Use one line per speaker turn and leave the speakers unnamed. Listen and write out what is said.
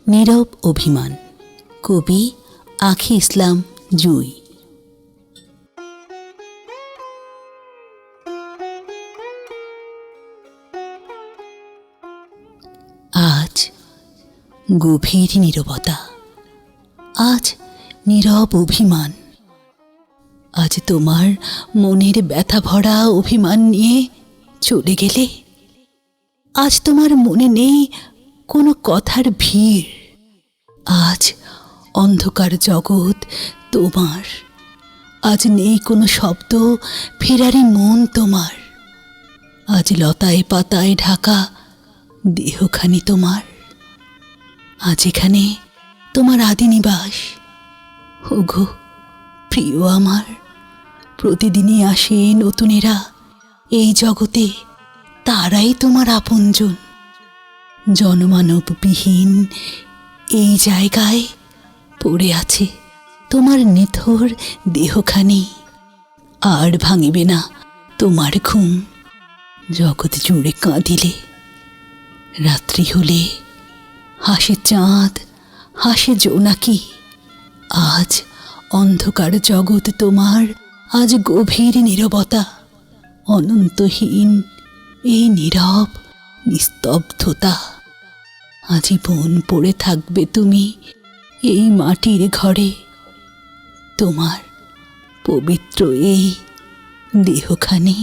নীরব অভিমান। কবি আঁখি ইসলাম জুঁই। আজ গভীর নীরবতা, আজ নীরব অভিমান। আজ তোমার মনের ব্যথা ভরা অভিমান নিয়ে চলে গেলে। আজ তোমার মনে নেই কোনো কথার ভিড়। আজ অন্ধকার জগৎ তোমার। আজ নেই কোনো শব্দ, ফেরারি মন তোমার। আজ লতায় পাতায় ঢাকা দেহখানি তোমার। আজ এখানে তোমার আদি নিবাস। ওগো প্রিয় আমার, প্রতিদিনই আসে নতুনেরা এই জগতে, তারাই তোমার আপনজন। জনমানববিহীন এই জায়গায় পড়ে আছে তোমার নিথর দেহখানি। আর ভাঙিবে না তোমার ঘুম। জগৎ জুড়ে কাঁদিলে, রাত্রি হলে হাসে চাঁদ, হাসে জোনাকি। আজ অন্ধকার জগৎ তোমার, আজ গভীর নীরবতা। অনন্তহীন এই নীরব নিস্তব্ধতা। আজীবন পড়ে থাকবে তুমি এই মাটির ঘরে। তোমার পবিত্র এই দেহখানি।